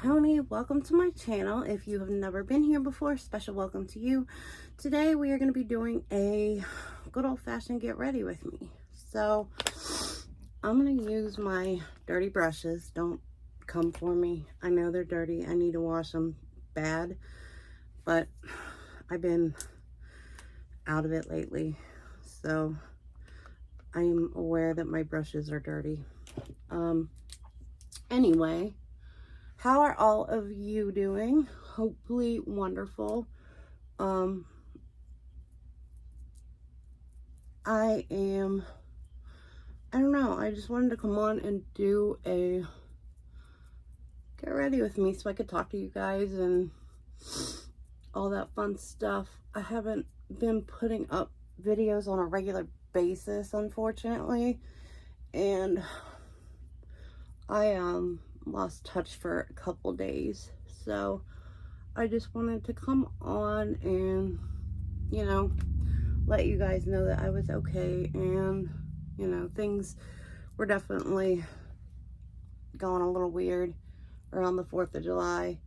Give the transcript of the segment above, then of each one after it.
Tony. Welcome to my channel. If you have never been here before, special welcome to you. Today we are going to be doing a good old-fashioned get ready with me. So I'm going to use my dirty brushes. Don't come for me. I know they're dirty. I need to wash them bad, but I've been out of it lately, so I'm aware that my brushes are dirty. Anyway, how are all of you doing? Hopefully wonderful. I don't know, I just wanted to come on and do a get ready with me so I could talk to you guys and all that fun stuff. I haven't been putting up videos on a regular basis, unfortunately, and I lost touch for a couple days, so I just wanted to come on and, you know, let you guys know that I was okay. And, you know, things were definitely going a little weird around the 4th of July,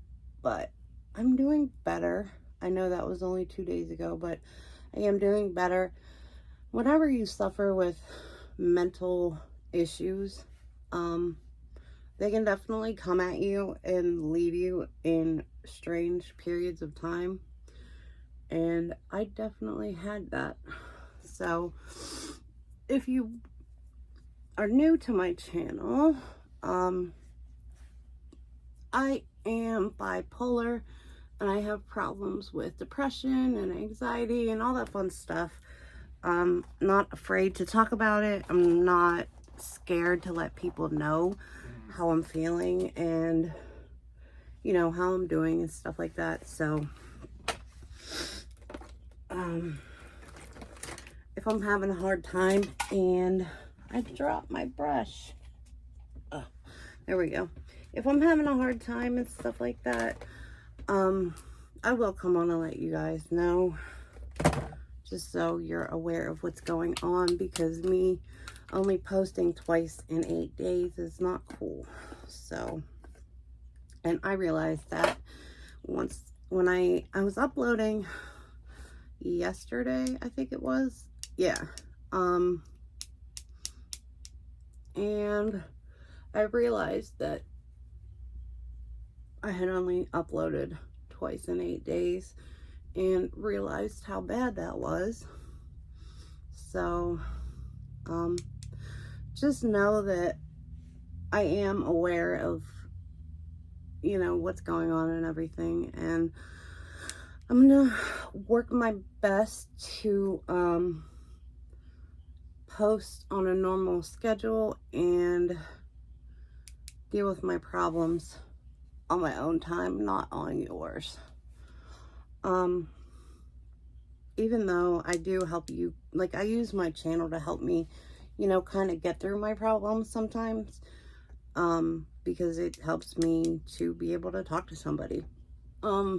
but I'm doing better. I know that was only 2 days ago, but I am doing better. Whenever you suffer with mental issues, they can definitely come at you and leave you in strange periods of time. And I definitely had that. So if you are new to my channel, I am bipolar and I have problems with depression and anxiety and all that fun stuff. I'm not afraid to talk about it. I'm not scared to let people know how I'm feeling and, you know, how I'm doing and stuff like that. So if I'm having a hard time, and I dropped my brush, there we go. If I'm having a hard time and stuff like that, I will come on and let you guys know, just so you're aware of what's going on, because me only posting twice in 8 days is not cool. So, and I realized that once when I was uploading yesterday, I think it was, yeah, and I realized that I had only uploaded twice in 8 days and realized how bad that was. So just know that I am aware of, you know, what's going on and everything, and I'm gonna work my best to post on a normal schedule and deal with my problems on my own time, not on yours. Even though I do help you, like, I use my channel to help me, you know, kind of get through my problems sometimes, because it helps me to be able to talk to somebody. I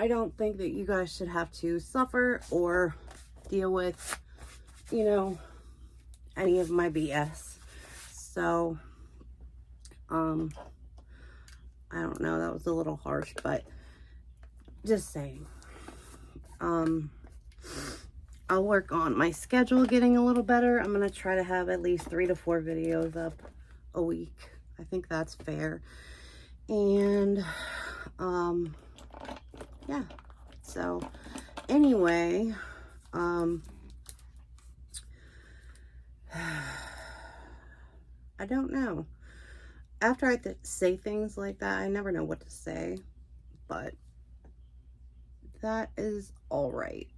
don't think that you guys should have to suffer or deal with, you know, any of my BS. So, I don't know, that was a little harsh, but just saying. I'll work on my schedule getting a little better. I'm going to try to have at least 3 to 4 videos up a week. I think that's fair. And, yeah. So, anyway, I don't know. After I say things like that, I never know what to say, but that is all right.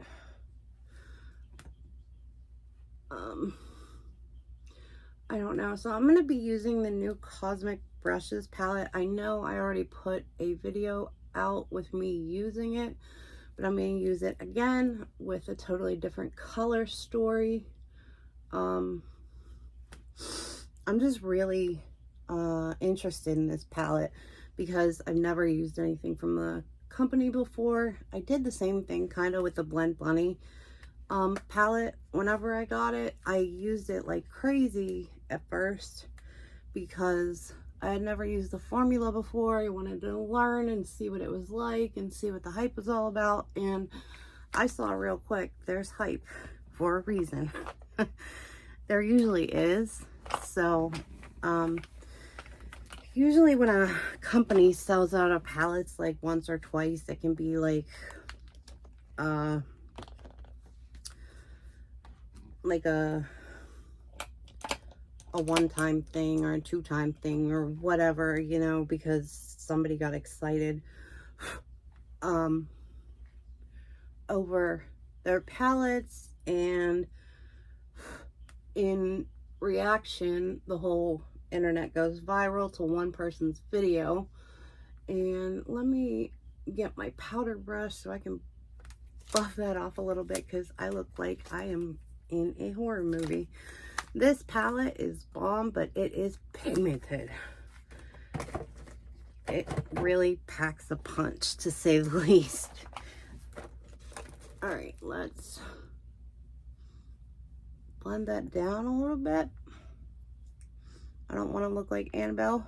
I don't know. So I'm going to be using the new Cosmic Brushes palette. I know I already put a video out with me using it, but I'm going to use it again with a totally different color story. I'm just really interested in this palette because I've never used anything from the company before. I did the same thing kind of with the Blend Bunny, palette. Whenever I got it, I used it like crazy at first because I had never used the formula before. I wanted to learn and see what it was like and see what the hype was all about. And I saw real quick, there's hype for a reason. There usually is. So, usually when a company sells out a palettes like once or twice, it can be like a one-time thing or a two-time thing or whatever, you know, because somebody got excited over their palettes, and in reaction, the whole internet goes viral to one person's video. And let me get my powder brush so I can buff that off a little bit, because I look like I am in a horror movie. This palette is bomb, but it is pigmented. It really packs a punch, to say the least. All right, let's blend that down a little bit. I don't want to look like Annabelle.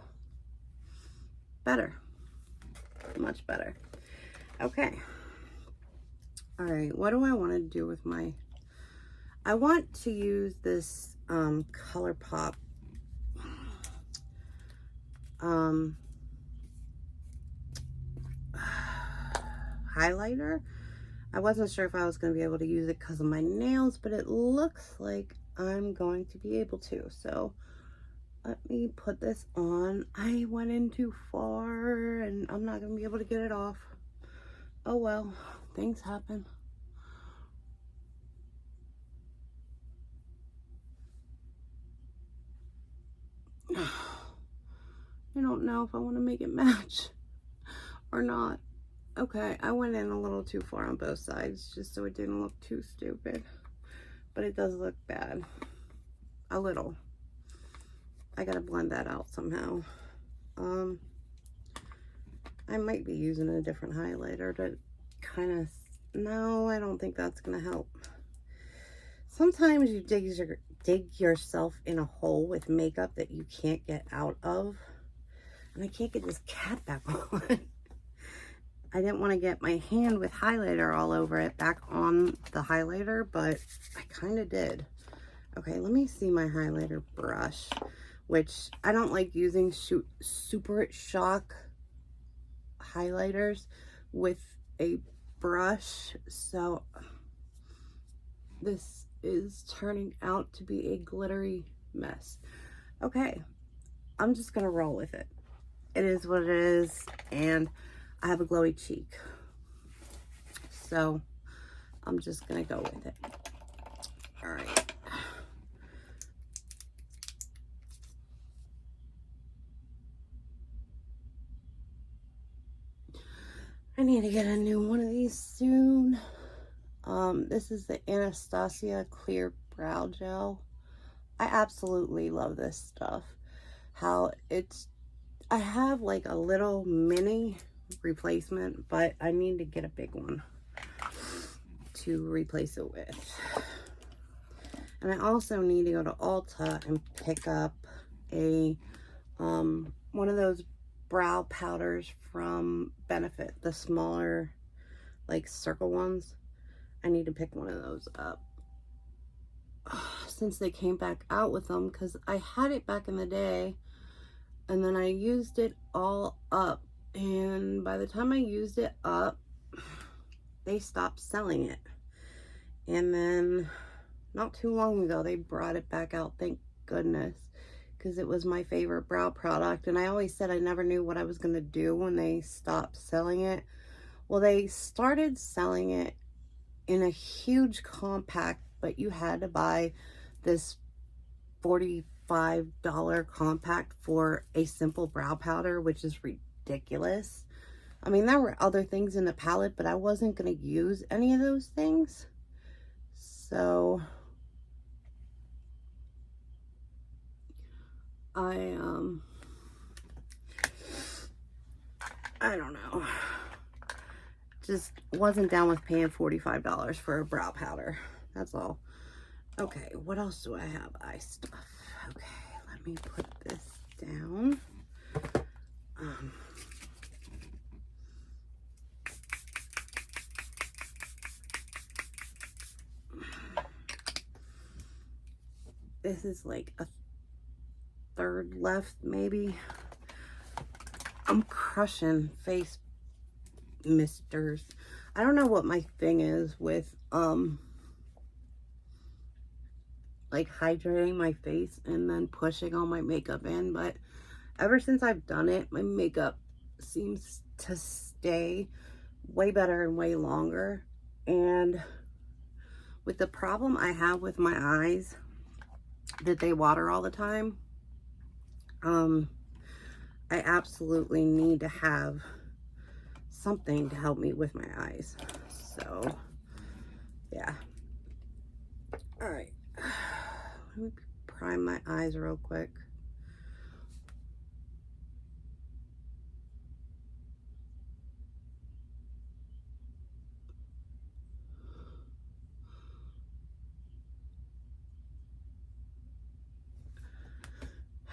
Better. Much better. Okay. All right, what do I want to do with my... I want to use this ColourPop highlighter. I wasn't sure if I was going to be able to use it because of my nails, but it looks like I'm going to be able to. So let me put this on. I went in too far and I'm not going to be able to get it off. Oh well, things happen. I don't know if I want to make it match or not. Okay, I went in a little too far on both sides just so it didn't look too stupid. But it does look bad. A little. I gotta blend that out somehow. I might be using a different highlighter to kind of... No, I don't think that's gonna help. Sometimes you dig yourself in a hole with makeup that you can't get out of. And I can't get this cap back on. I didn't want to get my hand with highlighter all over it back on the highlighter, but I kind of did. Okay, let me see my highlighter brush, which I don't like using Super Shock highlighters with a brush. So this is turning out to be a glittery mess. Okay, I'm just going to roll with it. It is what it is, and I have a glowy cheek, so I'm just gonna go with it. All right. I need to get a new one of these soon. This is the Anastasia Clear Brow Gel. I absolutely love this stuff. I have like a little mini replacement, but I need to get a big one to replace it with. And I also need to go to Ulta and pick up a one of those brow powders from Benefit, the smaller like circle ones. I need to pick one of those up since they came back out with them, because I had it back in the day and then I used it all up, and by the time I used it up, they stopped selling it. And then not too long ago, they brought it back out, thank goodness, because it was my favorite brow product. And I always said I never knew what I was going to do when they stopped selling it. Well, they started selling it in a huge compact, but you had to buy this $45 compact for a simple brow powder, which is ridiculous. I mean, there were other things in the palette, but I wasn't going to use any of those things. So I don't know. Just wasn't down with paying $45 for a brow powder. That's all. Okay, what else do I have? Eye stuff. Okay, let me put this down. This is like a third left, maybe. I'm crushing face misters. I don't know what my thing is with like hydrating my face and then pushing all my makeup in, but ever since I've done it, my makeup seems to stay way better and way longer. And with the problem I have with my eyes, that they water all the time, I absolutely need to have something to help me with my eyes. So yeah. All right, let me prime my eyes real quick.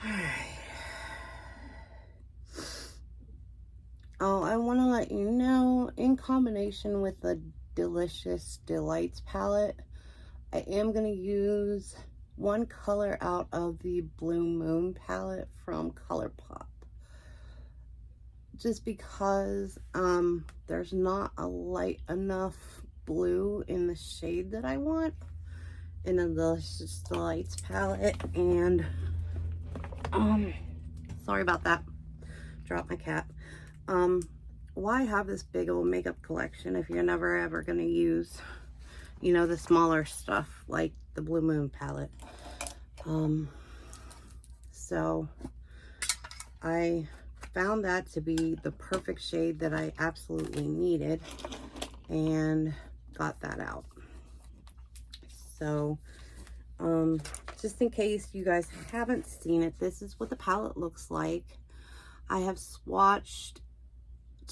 All right. Oh, I want to let you know, in combination with the Delicious Delights palette, I am going to use one color out of the Blue Moon palette from ColourPop. Just because there's not a light enough blue in the shade that I want in the Delicious Delights palette. And sorry about that, dropped my cat. Why have this big old makeup collection if you're never ever going to use, you know, the smaller stuff like the Blue Moon palette? So I found that to be the perfect shade that I absolutely needed and got that out. So just in case you guys haven't seen it, this is what the palette looks like. I have swatched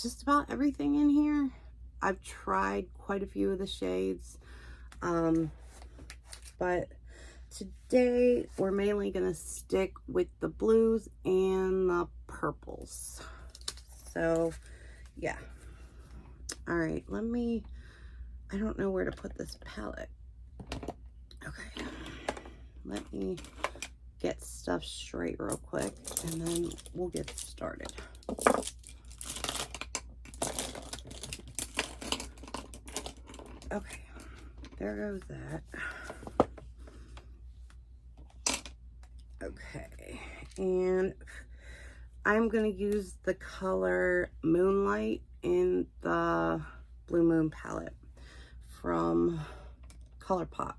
just about everything in here. I've tried quite a few of the shades, but today we're mainly going to stick with the blues and the purples. So yeah. All right, I don't know where to put this palette. Okay, let me get stuff straight real quick and then we'll get started. Okay, there goes that. Okay, and I'm going to use the color Moonlight in the Blue Moon palette from ColourPop.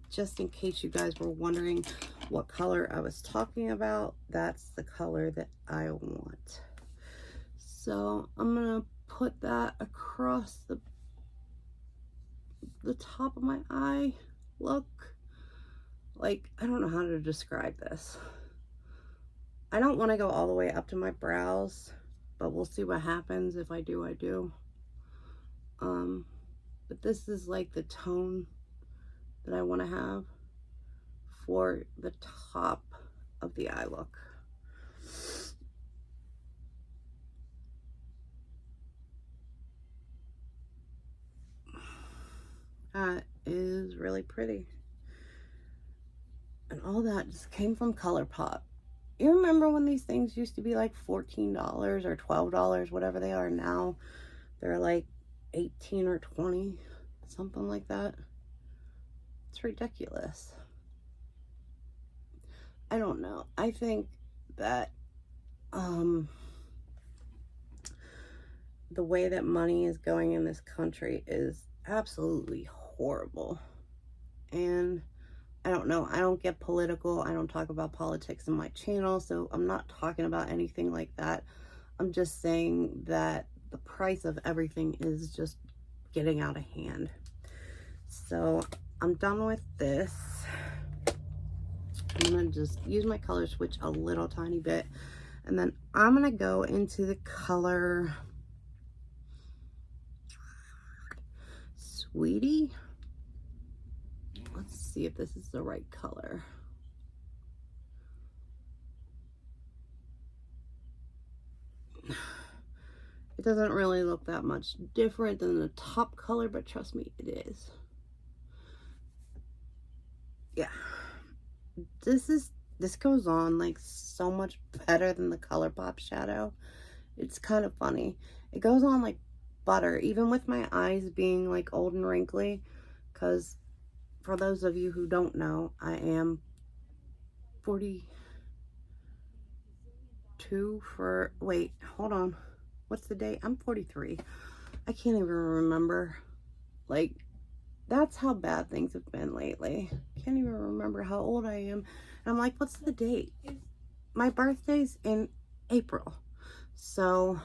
Just in case you guys were wondering what color I was talking about, that's the color that I want. So I'm going to put that across the top of my eye. Look, like, I don't know how to describe this. I don't want to go all the way up to my brows, but we'll see what happens. If I do, I do. But this is like the tone that I want to have for the top of the eye look. That is really pretty. And all that just came from ColourPop. You remember when these things used to be like $14 or $12, whatever they are now? They're like 18 or 20, something like that. It's ridiculous. I don't know. I think that the way that money is going in this country is absolutely horrible. And I don't know. I don't get political. I don't talk about politics in my channel, so I'm not talking about anything like that. I'm just saying that the price of everything is just getting out of hand. So I'm done with this. I'm going to just use my color switch a little tiny bit. And then I'm going to go into the color Sweetie. see if this is the right color. It doesn't really look that much different than the top color, but trust me, it is. Yeah. This goes on like so much better than the ColourPop shadow. It's kind of funny. It goes on like butter, even with my eyes being like old and wrinkly, because for those of you who don't know, I am 42 for, wait, hold on. What's the date? I'm 43. I can't even remember. Like, that's how bad things have been lately. Can't even remember how old I am. And I'm like, what's the date? My birthday's in April. So,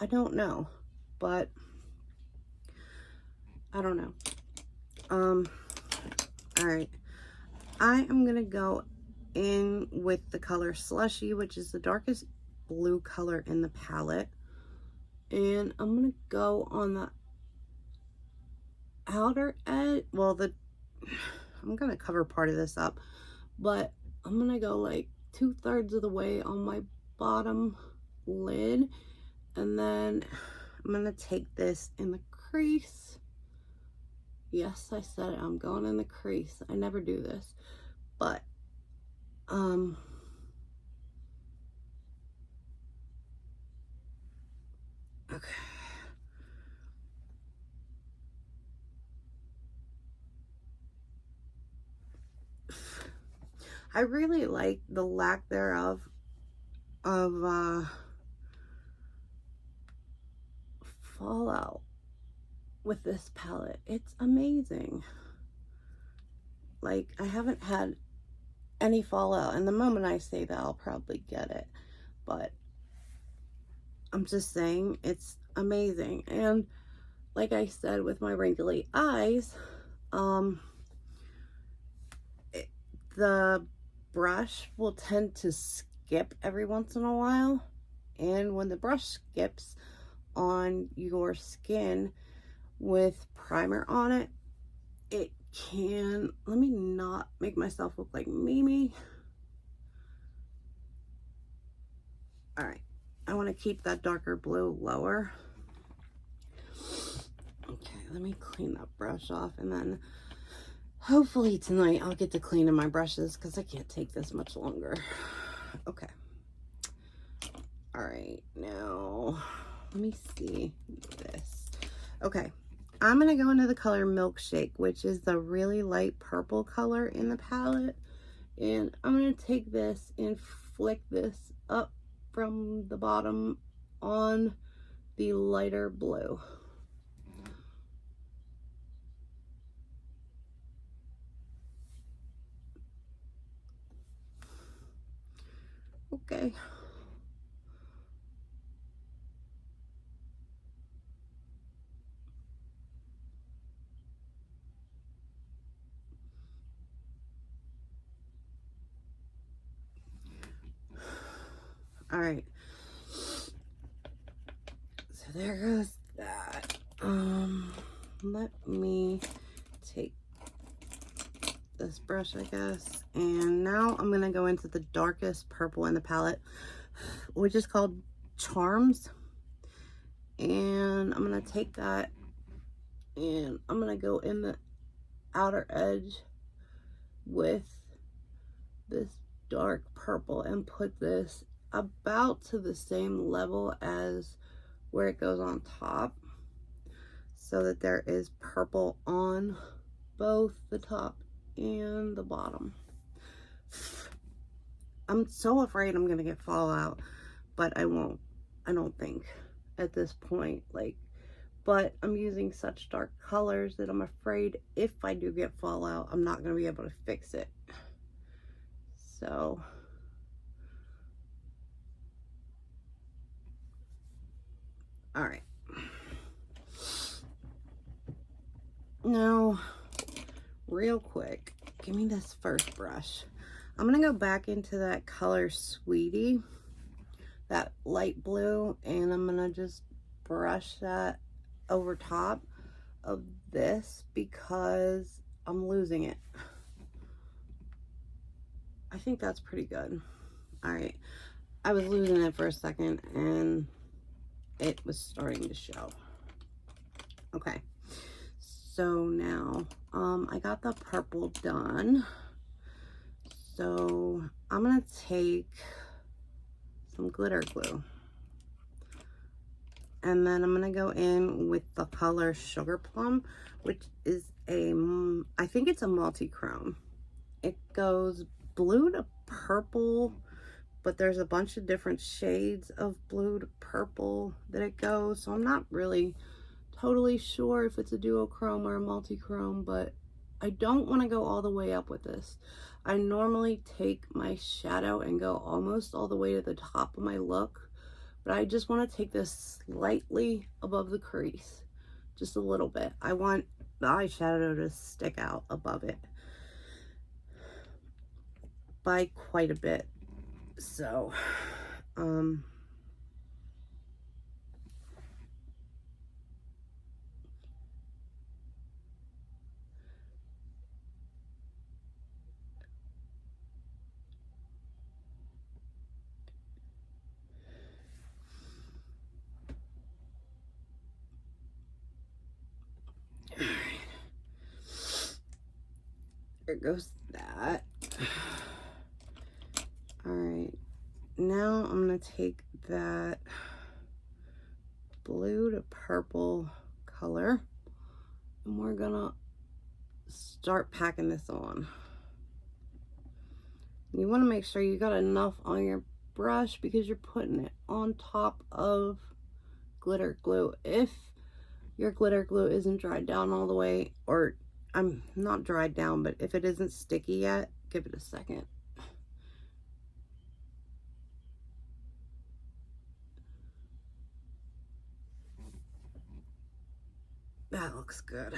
I don't know. But, I don't know. Alright. I am going to go in with the color Slushy, which is the darkest blue color in the palette. And I'm going to go on the outer edge. Well, I'm going to cover part of this up, but I'm going to go like 2/3 of the way on my bottom lid. And then I'm going to take this in the crease. Yes, I said it. I'm going in the crease. I never do this, but okay. I really like the lack thereof of fallout with this palette. It's amazing. Like, I haven't had any fallout, and the moment I say that, I'll probably get it, but I'm just saying it's amazing. And like I said, with my wrinkly eyes, the brush will tend to skip every once in a while, and when the brush skips on your skin with primer on it, it can, let me not make myself look like Mimi. All right, I want to keep that darker blue lower. Okay, let me clean that brush off, and then hopefully tonight I'll get to cleaning my brushes because I can't take this much longer. Okay. All right, now let me see this. Okay, I'm going to go into the color Milkshake, which is the really light purple color in the palette. And I'm going to take this and flick this up from the bottom on the lighter blue. Okay. All right. So there goes that. Let me take this brush, I guess, and now I'm gonna go into the darkest purple in the palette, which is called Charms, and I'm gonna take that and I'm gonna go in the outer edge with this dark purple and put this about to the same level as where it goes on top, so that there is purple on both the top and the bottom. I'm so afraid I'm gonna get fallout, but I won't. I don't think at this point, like, but I'm using such dark colors that I'm afraid if I do get fallout, I'm not gonna be able to fix it. So all right, now real quick, give me this first brush. I'm gonna go back into that color Sweetie, that light blue, and I'm gonna just brush that over top of this because I'm losing it. I think that's pretty good. All right. I was losing it for a second and it was starting to show. Okay. So now, I got the purple done. So I'm going to take some glitter glue. And then I'm going to go in with the color Sugar Plum, which is I think it's a multi-chrome. It goes blue to purple, but there's a bunch of different shades of blue to purple that it goes. So I'm not really totally sure if it's a duochrome or a multi-chrome, but I don't want to go all the way up with this. I normally take my shadow and go almost all the way to the top of my look. But I just want to take this slightly above the crease, just a little bit. I want the eyeshadow to stick out above it by quite a bit. So, there goes that. All right, now I'm gonna take that blue to purple color and we're gonna start packing this on. You want to make sure you got enough on your brush because you're putting it on top of glitter glue. If your glitter glue isn't dried down all the way, or I'm not dried down, but if it isn't sticky yet, give it a second. That looks good.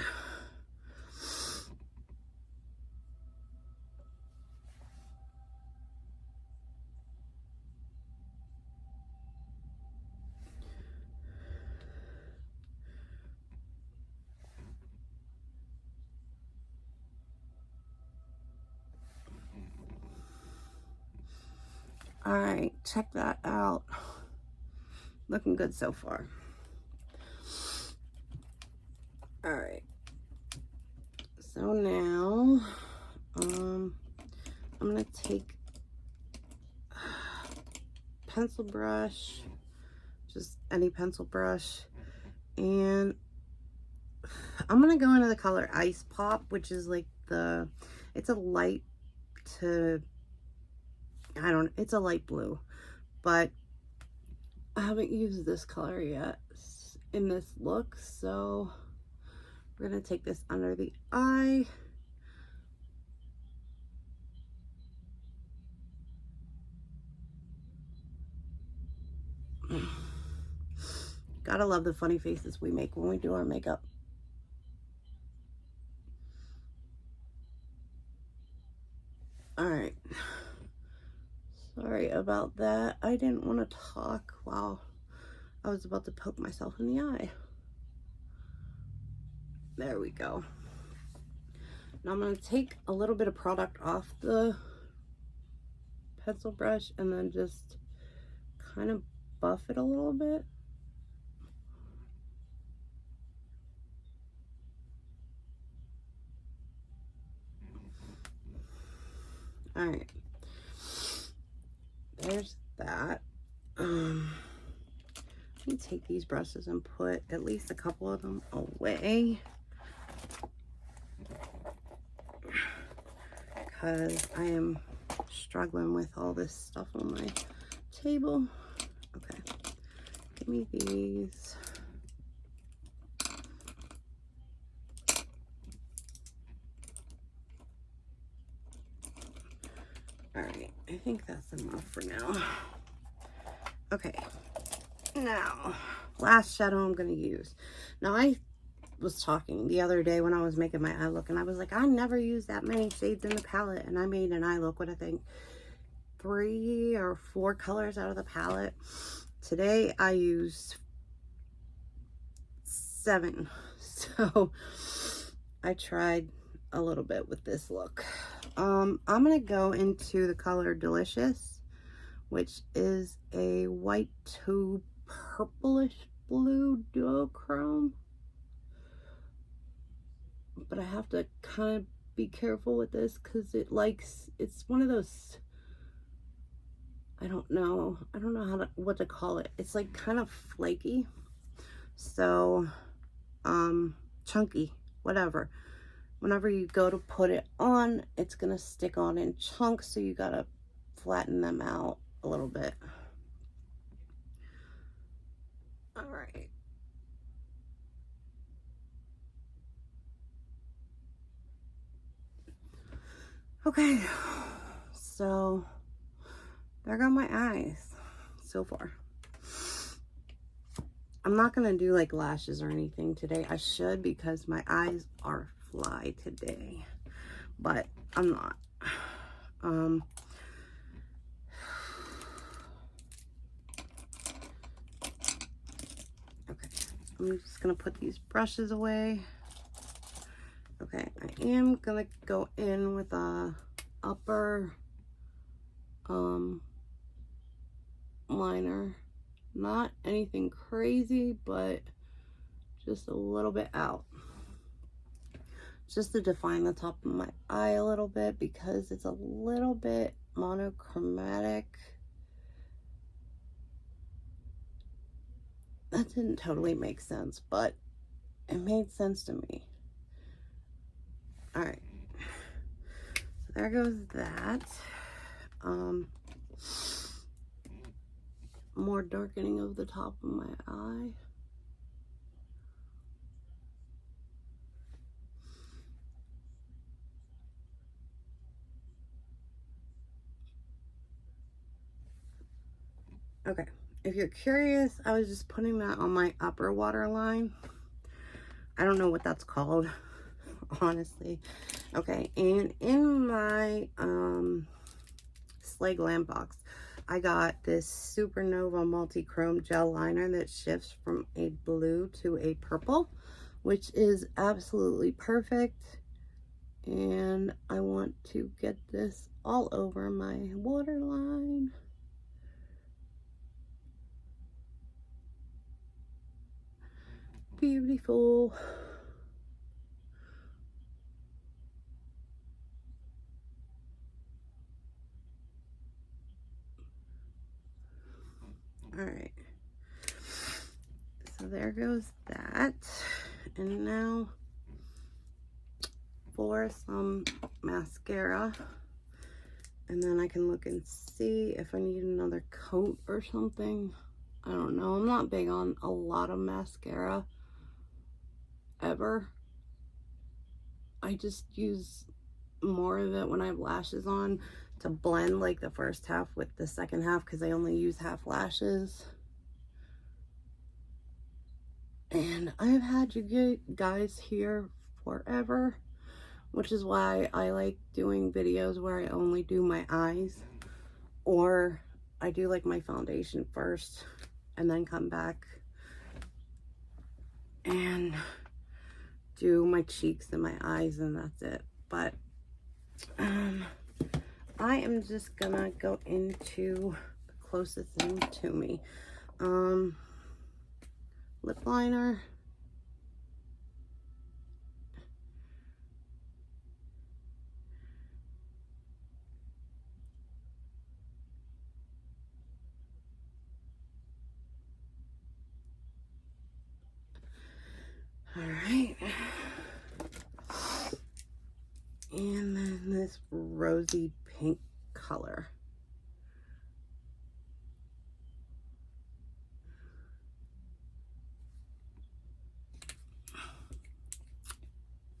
All right, check that out. Looking good so far. All right. So now, I'm gonna take pencil brush, just any pencil brush, and I'm gonna go into the color Ice Pop, which is like it's a light to, it's a light blue, but I haven't used this color yet in this look, so we're gonna take this under the eye. Gotta love the funny faces we make when we do our makeup. All right. Sorry about that. I didn't want to talk while I was about to poke myself in the eye. There we go. Now I'm going to take a little bit of product off the pencil brush and then just kind of buff it a little bit. All right. There's that. Let me take these brushes and put at least a couple of them away, because I am struggling with all this stuff on my table. Okay, give me these. All right, I think that's enough for now. Okay, now last shadow I'm gonna use. Now I was talking the other day when I was making my eye look, and I was like, I never use that many shades in the palette, and I made an eye look, what I think 3 or 4 colors out of the palette. Today I used 7, so I tried a little bit with this look. I'm going to go into the color Delicious, which is a white to purplish blue duochrome. But I have to kind of be careful with this because it's one of those, I don't know what to call it. It's like kind of flaky. So, chunky, whatever. Whenever you go to put it on, it's going to stick on in chunks, so you got to flatten them out a little bit. All right. Okay, so there go my eyes so far. I'm not going to do like lashes or anything today. I should, because my eyes are fly today, but I'm not. Okay, I'm just going to put these brushes away. Okay, I am going to go in with a upper liner. Not anything crazy, but just a little bit out. Just to define the top of my eye a little bit, because it's a little bit monochromatic. That didn't totally make sense, but it made sense to me. All right, so there goes that. More darkening of the top of my eye. Okay, if you're curious, I was just putting that on my upper waterline. I don't know what that's called, honestly. Okay, and in my Slay Glam box, I got this Supernova Multi-Chrome Gel Liner that shifts from a blue to a purple, which is absolutely perfect. And I want to get this all over my waterline. Beautiful. All right, so there goes that. And now for some mascara, and then I can look and see if I need another coat or something. I don't know. I'm not big on a lot of mascara ever. I just use more of it when I have lashes on to blend like the first half with the second half, because I only use half lashes. And I've had you guys here forever, which is why I like doing videos where I only do my eyes, or I do like my foundation first and then come back and do my cheeks and my eyes, and that's it. But I am just gonna go into the closest thing to me. Lip liner. All right. And then this rosy pink color.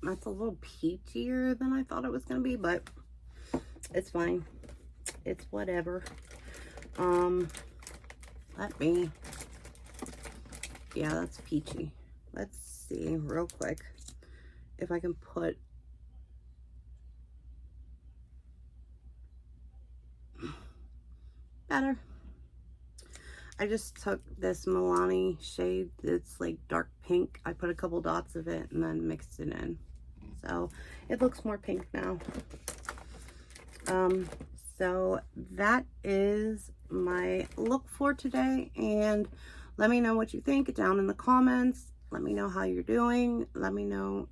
That's a little peachier than I thought it was going to be, but it's fine. It's whatever. Yeah, that's peachy. Let's see real quick if I can put better. I just took this Milani shade that's like dark pink. I put a couple dots of it and then mixed it in. So it looks more pink now. So that is my look for today, and let me know what you think down in the comments. Let me know how you're doing. Let me know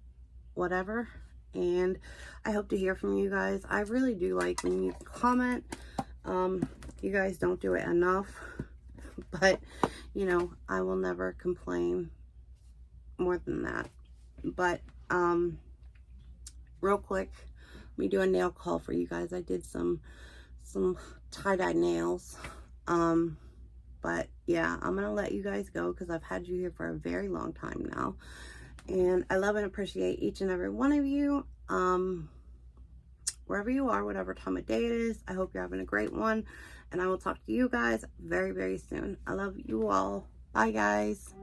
whatever, and I hope to hear from you guys. I really do like when you comment. You guys don't do it enough, but you know, I will never complain more than that. But real quick, let me do a nail call for you guys. I did some tie-dye nails, but yeah, I'm gonna let you guys go because I've had you here for a very long time now, and I love and appreciate each and every one of you, wherever you are, whatever time of day it is. I hope you're having a great one, and I will talk to you guys very, very soon. I love you all. Bye, guys.